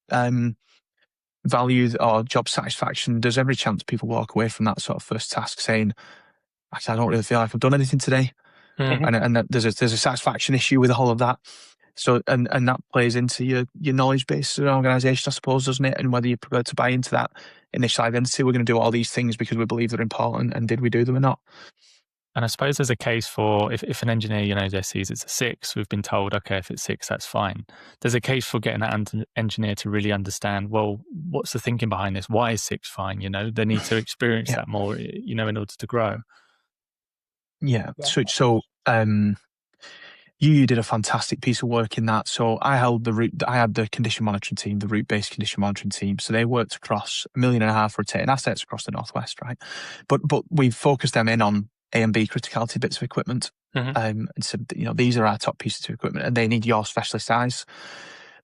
value or job satisfaction. There's every chance people walk away from that sort of first task saying, actually, I don't really feel like I've done anything today. And that there's a satisfaction issue with the whole of that. So and that plays into your knowledge base of an organisation, I suppose, doesn't it? And whether you're prepared to buy into that initial identity, we're going to do all these things because we believe they're important, and did we do them or not? And I suppose there's a case for, if an engineer, just sees it's a 6, we've been told, okay, if it's 6, that's fine. There's a case for getting that engineer to really understand, well, what's the thinking behind this? Why is 6 fine? They need to experience that more, in order to grow. Yeah. So you did a fantastic piece of work in that. So I had the condition monitoring team, the route-based condition monitoring team. So they worked across 1.5 million rotating assets across the Northwest, right? But we focused them in on A and B criticality bits of equipment. And said, these are our top pieces of equipment and they need your specialist eyes.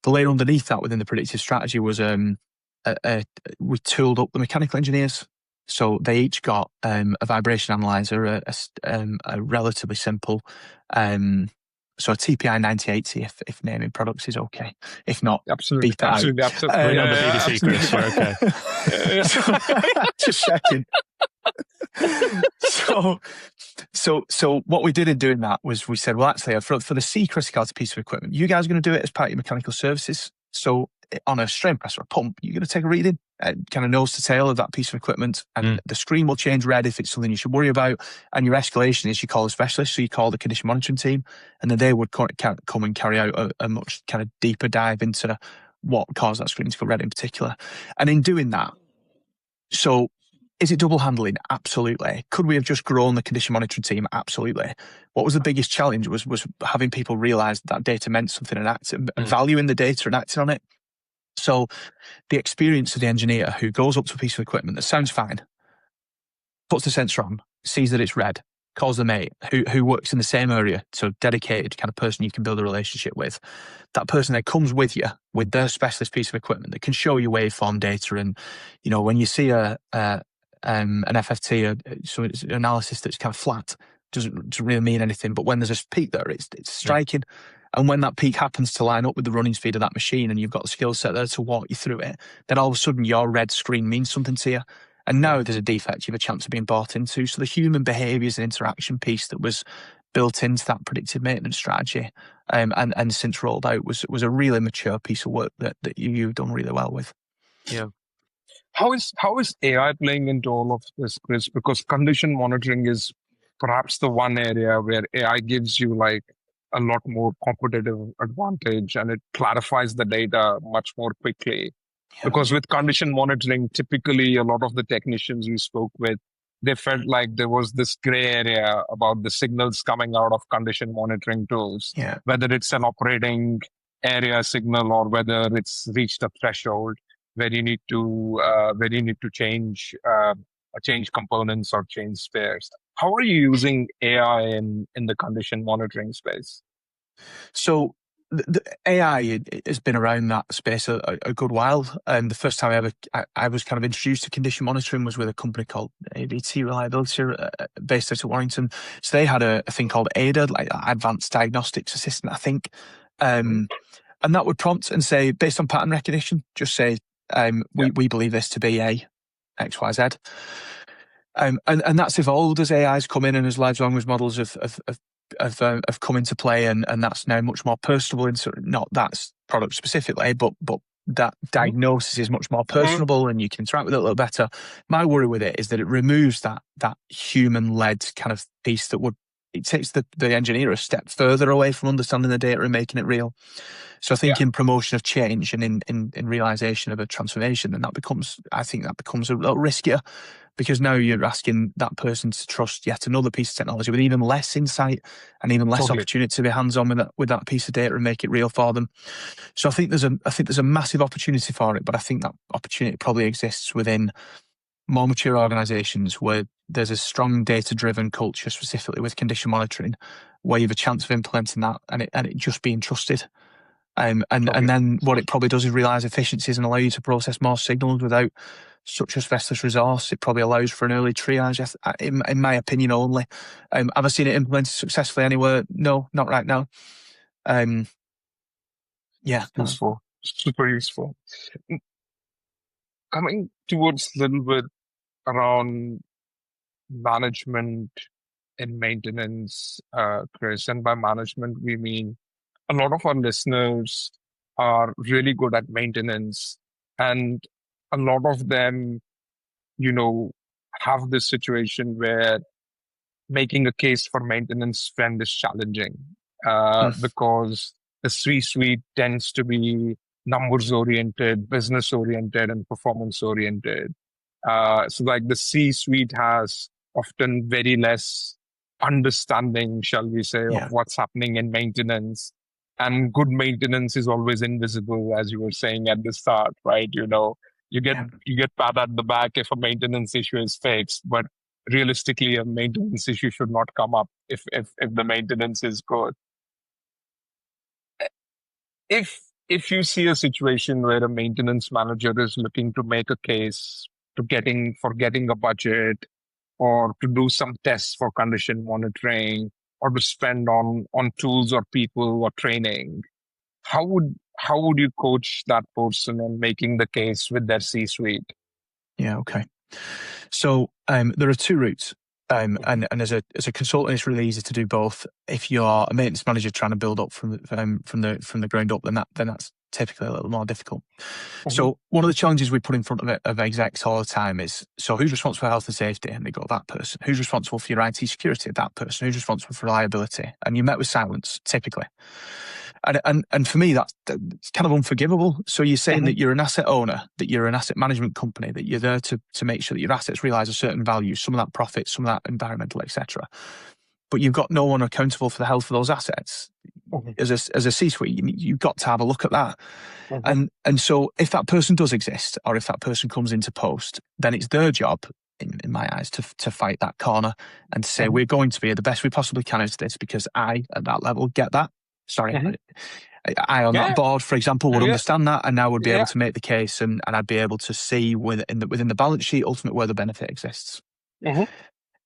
The layer underneath that within the predictive strategy was we tooled up the mechanical engineers. So they each got a vibration analyzer, a relatively simple, so a TPI 9080 if naming products is okay. If not, absolutely. We're on the BBC, Chris, you're okay. Just checking. So what we did in doing that was we said, well, actually, for the C criticality piece of equipment, you guys are going to do it as part of your mechanical services. So on a strain press or a pump, you're going to take a reading, kind of nose to tail of that piece of equipment, and the screen will change red if it's something you should worry about. And your escalation is you call a specialist, so you call the condition monitoring team, and then they would come and carry out a much kind of deeper dive into what caused that screen to go red in particular. And in doing that, so is it double handling? Absolutely. Could we have just grown the condition monitoring team? Absolutely. What was the biggest challenge was having people realise that data meant something and valuing the data and acting on it. So the experience of the engineer who goes up to a piece of equipment that sounds fine, puts the sensor on, sees that it's red, calls the mate who works in the same area, so dedicated kind of person you can build a relationship with. That person then comes with you with their specialist piece of equipment that can show you waveform data. And, you know, when you see an FFT, so it's an analysis that's kind of flat, doesn't really mean anything. But when there's a peak there, it's striking. And when that peak happens to line up with the running speed of that machine and you've got the skill set there to walk you through it, then all of a sudden your red screen means something to you. And now there's a defect you have a chance of being bought into. So the human behaviours and interaction piece that was built into that predictive maintenance strategy and since rolled out was a really mature piece of work that you've done really well with. Yeah. How is AI playing into all of this, Chris? Because condition monitoring is perhaps the one area where AI gives you like a lot more competitive advantage, and it clarifies the data much more quickly. Yeah. Because with condition monitoring, typically a lot of the technicians we spoke with, they felt like there was this gray area about the signals coming out of condition monitoring tools, whether it's an operating area signal or whether it's reached a threshold where you need to change components or change spares. How are you using AI in the condition monitoring space? So the AI has been around that space a good while. The first time I was kind of introduced to condition monitoring was with a company called AVT Reliability, based out of Warrington. So they had a thing called ADA, like Advanced Diagnostics Assistant, I think. And that would prompt and say, based on pattern recognition, just say, we believe this to be a X, Y, Z. And that's evolved as AI's come in and as large language models have come into play, and that's now much more personable. Not that product specifically, but that diagnosis is much more personable, and you can interact with it a little better. My worry with it is that it removes that human-led kind of piece it takes the engineer a step further away from understanding the data and making it real. So I think in promotion of change and in realization of a transformation, then that becomes a little riskier, because now you're asking that person to trust yet another piece of technology with even less insight and even less opportunity to be hands-on with that piece of data and make it real for them. So I think there's a massive opportunity for it, but I think that opportunity probably exists within more mature organizations where there's a strong data-driven culture, specifically with condition monitoring, where you have a chance of implementing that and it just being trusted. And then what it probably does is realize efficiencies and allow you to process more signals without such a specialist resource. It probably allows for an early triage, in my opinion only. Have I seen it implemented successfully anywhere? No, not right now. Useful, super useful. Coming towards a little bit around management and maintenance, Chris, and by management we mean a lot of our listeners are really good at maintenance, and a lot of them, have this situation where making a case for maintenance spend is challenging because the C-suite tends to be numbers oriented, business oriented, and performance oriented. So like the C-suite has often very less understanding, shall we say, of what's happening in maintenance. And good maintenance is always invisible, as you were saying at the start, right? You get pat at the back if a maintenance issue is fixed, but realistically, a maintenance issue should not come up if the maintenance is good. If you see a situation where a maintenance manager is looking to make a case for getting a budget, or to do some tests for condition monitoring, or to spend on tools or people or training, how would you coach that person on making the case with their C-suite? Yeah, okay. So there are two routes. And as a consultant, it's really easy to do both. If you're a maintenance manager trying to build up from the ground up, then that's typically a little more difficult. So one of the challenges we put in front of execs all the time is, so who's responsible for health and safety? And they go, that person. Who's responsible for your IT security? That person. Who's responsible for reliability? And you met with silence, typically. And for me, that's kind of unforgivable. So you're saying that you're an asset owner, that you're an asset management company, that you're there to make sure that your assets realise a certain value, some of that profit, some of that environmental, etc. But you've got no one accountable for the health of those assets. As a C-suite, you've got to have a look at that. And so if that person does exist, or if that person comes into post, then it's their job, in my eyes, to fight that corner and to say, we're going to be the best we possibly can at this, because I, at that level, get that. Sorry, I on that board, for example, would understand that, and now would be able to make the case, and I'd be able to see within the balance sheet ultimately where the benefit exists.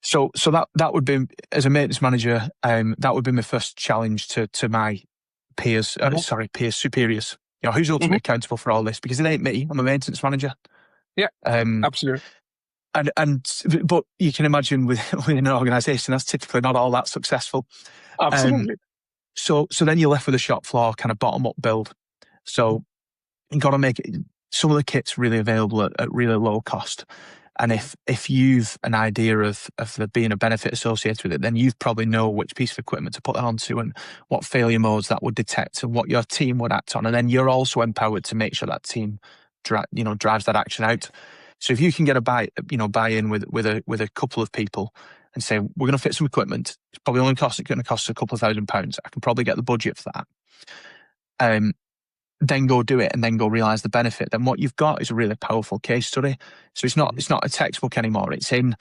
So that would be, as a maintenance manager, that would be my first challenge to my peers, superiors. You know, who's ultimately accountable for all this? Because it ain't me. I'm a maintenance manager. Yeah, absolutely. But you can imagine within an organisation, that's typically not all that successful. Absolutely. So then you're left with a shop floor kind of bottom up build. So you've got to make it, some of the kit's really available at really low cost. And if you've an idea of there being a benefit associated with it, then you probably know which piece of equipment to put that onto and what failure modes that would detect and what your team would act on. And then you're also empowered to make sure that team drives that action out. So if you can get a buy-in with a couple of people and say, we're going to fit some equipment, it's probably only going to cost a couple of £1,000. I can probably get the budget for that. Then go do it and then go realise the benefit. Then what you've got is a really powerful case study. So it's not a textbook anymore. It's in,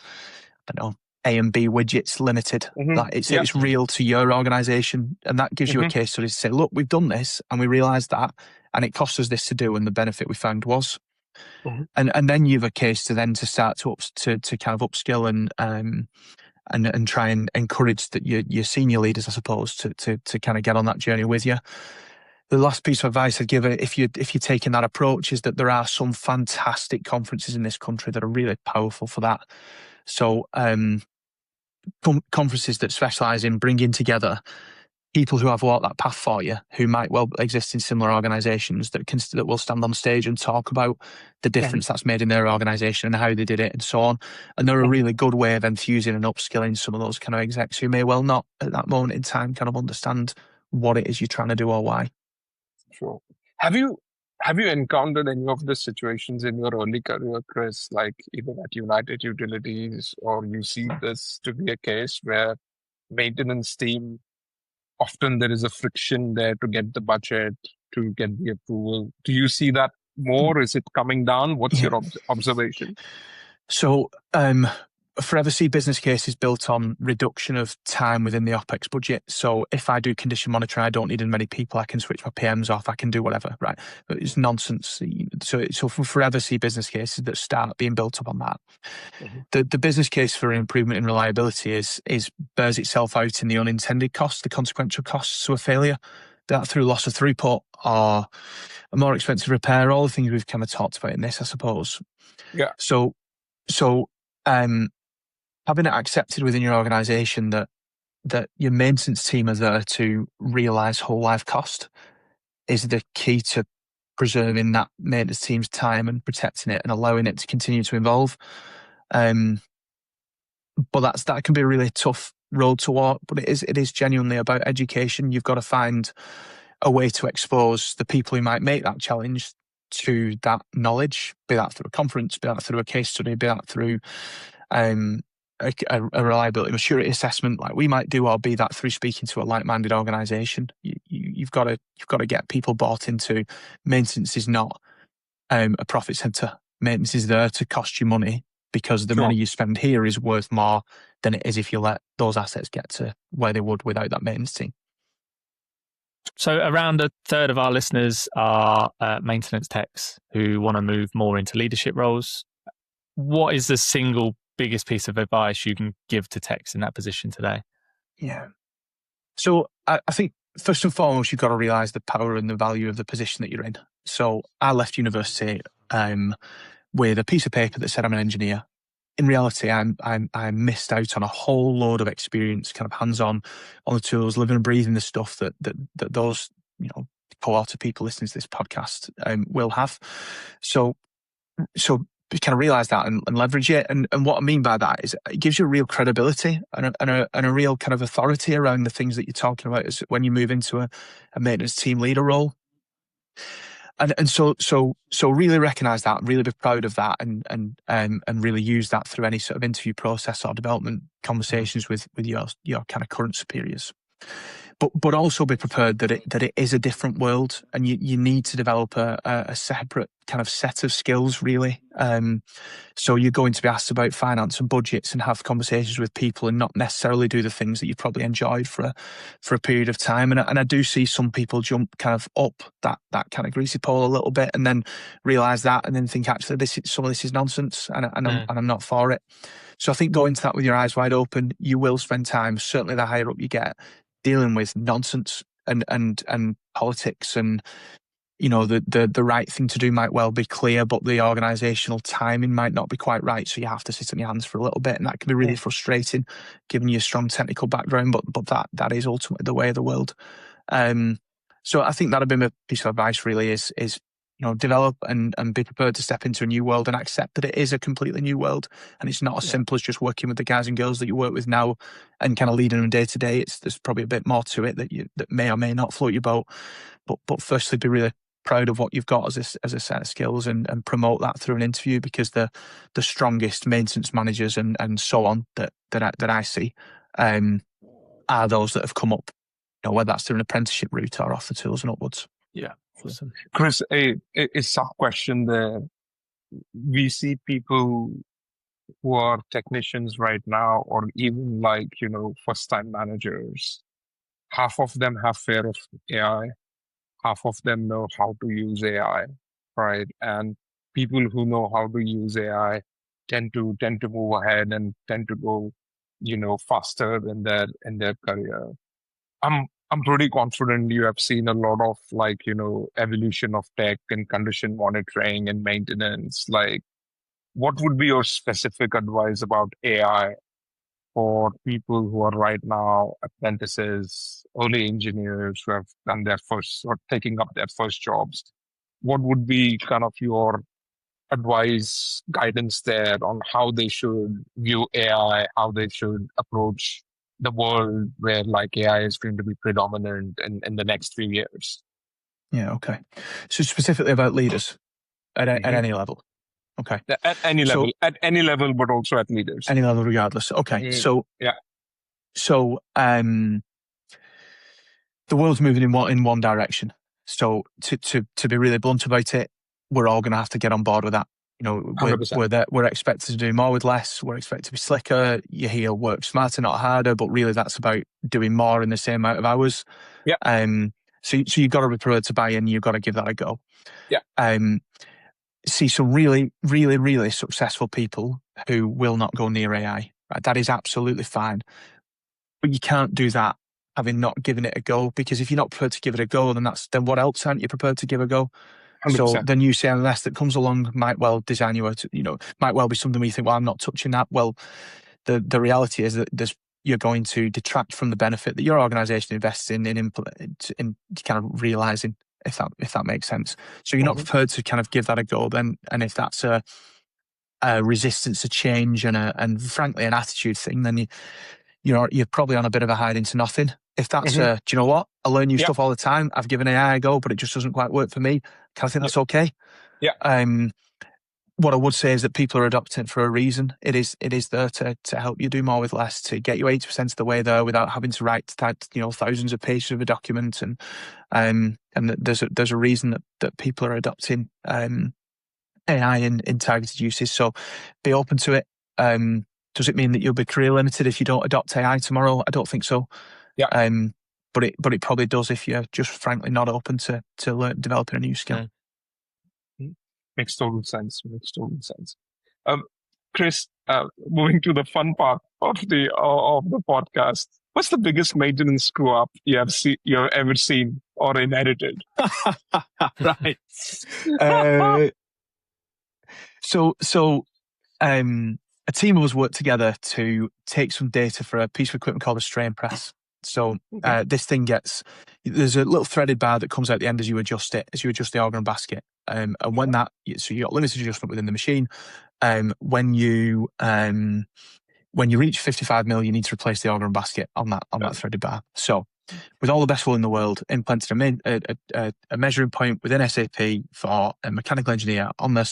I don't know, A and B widgets limited. It's real to your organisation, and that gives you a case study to say, look, we've done this and we realised that, and it cost us this to do, and the benefit we found was. And then you have a case to start to kind of upskill and try and encourage that your senior leaders, I suppose, to kind of get on that journey with you. The last piece of advice I'd give, if you're taking that approach, is that there are some fantastic conferences in this country that are really powerful for that. So conferences that specialise in bringing together people who have walked that path for you, who might well exist in similar organisations, that will stand on stage and talk about the difference that's made in their organisation and how they did it and so on. And they're a really good way of infusing and upskilling some of those kind of execs who may well not at that moment in time kind of understand what it is you're trying to do or why. Sure. Have you encountered any of the situations in your early career, Chris, like either at United Utilities, or you see this to be a case where maintenance team, often there is a friction there to get the budget, to get the approval? Do you see that more? Is it coming down? What's your observation? So, forever see business cases built on reduction of time within the OPEX budget. So if I do condition monitoring, I don't need as many people. I can switch my PMs off. I can do whatever, right? But it's nonsense. So for forever see business cases that start being built up on that. The business case for improvement in reliability bears itself out in the unintended costs, the consequential costs of a failure, that through loss of throughput or a more expensive repair, all the things we've kind of talked about in this, I suppose. Yeah. So having it accepted within your organisation that your maintenance team are there to realise whole life cost is the key to preserving that maintenance team's time and protecting it and allowing it to continue to evolve. But that can be a really tough road to walk. But it is genuinely about education. You've got to find a way to expose the people who might make that challenge to that knowledge, be that through a conference, be that through a case study, be that through a reliability maturity assessment like we might do, or be that through speaking to a like-minded organisation. You've got to get people bought into maintenance is not a profit centre. Maintenance is there to cost you money, because the money you spend here is worth more than it is if you let those assets get to where they would without that maintenance team. So around a third of our listeners are maintenance techs who want to move more into leadership roles. What is the single biggest piece of advice you can give to techs in that position today? Yeah. So I think first and foremost, you've got to realise the power and the value of the position that you're in. So I left university with a piece of paper that said I'm an engineer. in reality, I missed out on a whole load of experience, kind of hands-on on the tools, living and breathing the stuff that those, you know, cohort of people listening to this podcast will have. So kind of realize that and leverage it. And what I mean by that is it gives you a real credibility and a real kind of authority around the things that you're talking about as when you move into a maintenance team leader role. And so really recognize that, really be proud of that, and really use that through any sort of interview process or development conversations with your kind of current superiors. But also be prepared that it is a different world, and you need to develop a separate kind of set of skills, really. So you're going to be asked about finance and budgets and have conversations with people and not necessarily do the things that you probably enjoyed for a period of time. And I do see some people jump kind of up that kind of greasy pole a little bit and then realize that and then think, actually, some of this is nonsense and I'm not for it. So I think go into that with your eyes wide open. You will spend time, certainly the higher up you get, dealing with nonsense and politics, and you know the right thing to do might well be clear, but the organisational timing might not be quite right. So you have to sit on your hands for a little bit, and that can be really frustrating, given your strong technical background. But that is ultimately the way of the world. So I think that'd be my piece of advice. Really, is you know, develop and be prepared to step into a new world and accept that it is a completely new world, and it's not as simple as just working with the guys and girls that you work with now and kind of leading them day to day. There's probably a bit more to it that may or may not float your boat. But firstly, be really proud of what you've got as a set of skills and promote that through an interview, because the strongest maintenance managers and so on that I see are those that have come up, you know, whether that's through an apprenticeship route or off the tools and upwards. Yeah. Awesome. Chris, a sub question there. We see people who are technicians right now, or even like, you know, first-time managers. Half of them have fear of AI. Half of them know how to use AI, right? And people who know how to use AI tend to move ahead and tend to go, you know, faster in their career. I'm pretty confident you have seen a lot of, like, you know, evolution of tech and condition monitoring and maintenance. Like, what would be your specific advice about AI for people who are right now apprentices, early engineers who have done their first or taking up their first jobs? What would be kind of your advice, guidance there on how they should view AI, how they should approach the world where like AI is going to be predominant in the next few years? Yeah, okay. So specifically about leaders at any level. Okay. At any level, but also at leaders. Any level regardless. Okay. So yeah. So the world's moving in one direction. So to be really blunt about it, we're all going to have to get on board with that. You know, we're expected to do more with less. We're expected to be slicker. You hear work smarter, not harder, but really that's about doing more in the same amount of hours. Yeah. So you've got to be prepared to buy in. You've got to give that a go. Yeah. See some really, really, really successful people who will not go near AI. Right? That is absolutely fine. But you can't do that having not given it a go, because if you're not prepared to give it a go, then what else aren't you prepared to give a go? 100%. So the new CMMS that comes along might well design you out, might well be something where you think, well, I'm not touching that. Well, the reality is that you're going to detract from the benefit that your organisation invests in kind of realising, if that makes sense. So you're not prepared to kind of give that a go then, and if that's a resistance to change and frankly an attitude thing, then you're probably on a bit of a hide into nothing. If that's do you know what? I learn new stuff all the time. I've given AI a go, but it just doesn't quite work for me. Kind of think that's okay. Yeah. What I would say is that people are adopting it for a reason. It is there to help you do more with less, to get you 80% of the way there without having to write thousands of pages of a document. And there's a reason that people are adopting AI in targeted uses. So be open to it. Does it mean that you'll be career limited if you don't adopt AI tomorrow? I don't think so. Yeah. But it probably does if you're just frankly not open to developing a new skill. Makes total sense. Chris, moving to the fun part of the podcast, what's the biggest maintenance screw up you've ever seen or inherited? Right. So a team of us worked together to take some data for a piece of equipment called a strain press. So this thing there's a little threaded bar that comes out the end as you adjust the organ basket. And when so you got limited adjustment within the machine. When you reach 55 mil, you need to replace the organ basket on that threaded bar. So with all the best will in the world, implemented a measuring point within SAP for a mechanical engineer on their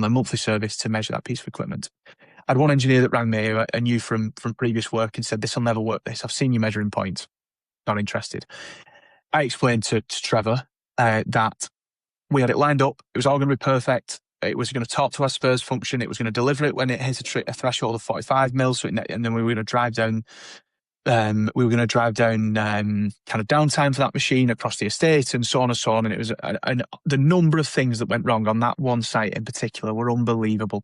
monthly service to measure that piece of equipment. I had one engineer that rang me who I knew from previous work and said, "This will never work. I've seen your measuring points. Not interested." I explained to Trevor that we had it lined up. It was all going to be perfect. It was going to talk to our Spurs function. It was going to deliver it when it hits a threshold of 45 mil. And then we were going to drive down. Kind of downtime for that machine across the estate and so on and so on. And it was the number of things that went wrong on that one site in particular were unbelievable.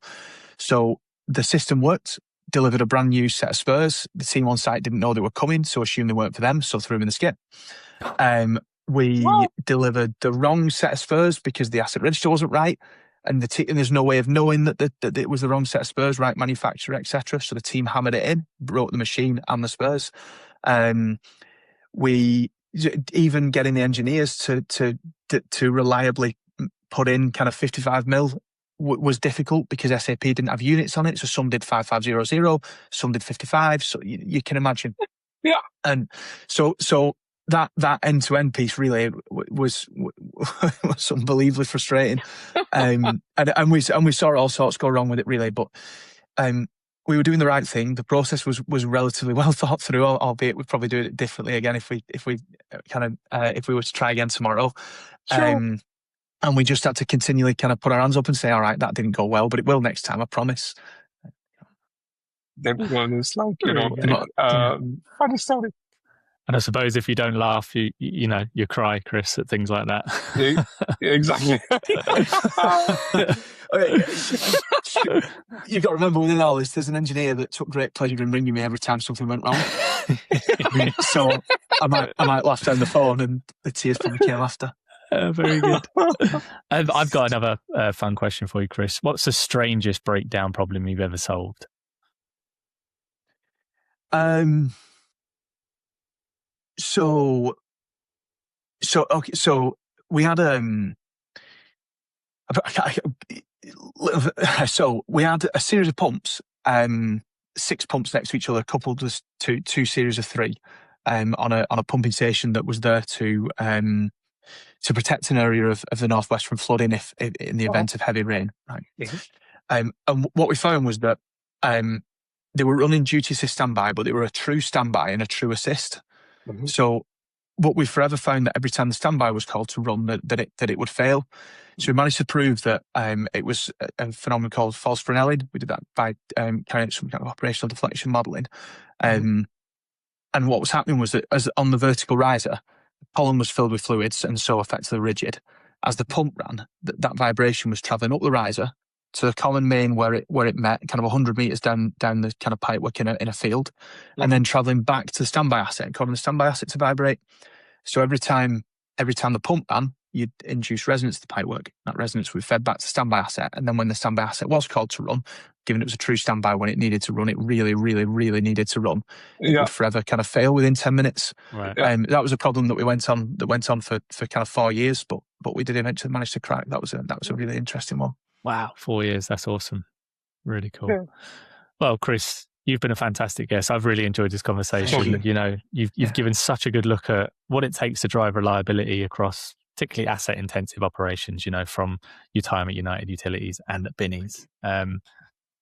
So the system worked, delivered a brand new set of Spurs. The team on site didn't know they were coming, so assumed they weren't for them, so threw them in the skip. We delivered the wrong set of Spurs because the asset register wasn't right. And there's no way of knowing that it was the wrong set of Spurs, right manufacturer, etc. So the team hammered it in, broke the machine and the Spurs. We even getting the engineers to reliably put in kind of 55 mil was difficult because SAP didn't have units on it. So some did 5500, some did 55. So you can imagine. Yeah. And so that end-to-end piece really was unbelievably frustrating. And we saw all sorts go wrong with it really, but we were doing the right thing. The process was relatively well thought through, albeit we'd probably do it differently again if we were to try again tomorrow. Sure. And we just had to continually kind of put our hands up and say, all right, that didn't go well, but it will next time, I promise. Everyone is like, funny story. And I suppose if you don't laugh, you cry, Chris, at things like that. Yeah, exactly. You've got to remember within all this, there's an engineer that took great pleasure in ringing me every time something went wrong. So I might laugh down the phone and the tears probably came after. Very good. I've got another fun question for you, Chris. What's the strangest breakdown problem you've ever solved? So we had we had a series of pumps, 6 pumps next to each other, coupled with two series of 3, on a pumping station that was there to protect an area of the northwest from flooding if in the event of heavy rain. Right. Mm-hmm. And what we found was that they were running duty assist standby, but they were a true standby and a true assist. Mm-hmm. So what we forever found that every time the standby was called to run, that it would fail. So we managed to prove that it was a phenomenon called false Fresnelling. We did that by carrying out some kind of operational deflection modelling. And what was happening was that as on the vertical riser, the column was filled with fluids and so effectively rigid. As the pump ran, that vibration was travelling up the riser to the common main where it met, kind of 100 metres down the kind of pipework in a field, and then travelling back to the standby asset, causing the standby asset to vibrate. So every time the pump ran, you'd induce resonance to the pipework. That resonance would be fed back to the standby asset, and then when the standby asset was called to run, given it was a true standby when it needed to run, it really, really, really needed to run. It would forever kind of fail within 10 minutes. Right. That was a problem that went on for kind of 4 years, but we did eventually manage to crack. That was a really interesting one. Wow, 4 years. That's awesome. Really cool. Yeah. Well, Chris, you've been a fantastic guest. I've really enjoyed this conversation. You've given such a good look at what it takes to drive reliability across particularly asset intensive operations, from your time at United Utilities and at Binnies.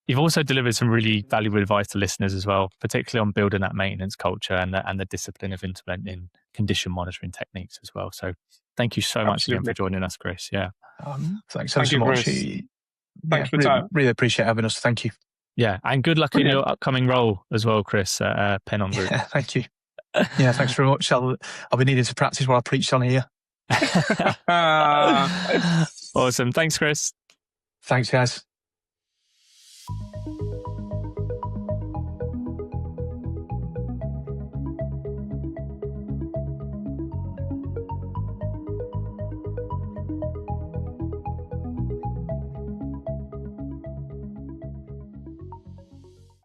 You've also delivered some really valuable advice to listeners as well, particularly on building that maintenance culture and the discipline of implementing condition monitoring techniques as well. So thank you so much again for joining us, Chris. Yeah. Thanks so much. Thanks for your time. Really appreciate having us. Thank you. Yeah, and good luck in your upcoming role as well, Chris, at Pennon Group. Yeah, thank you. Yeah, thanks very much. I'll be needing to practice what I preached on here. Awesome. Thanks, Chris. Thanks, guys.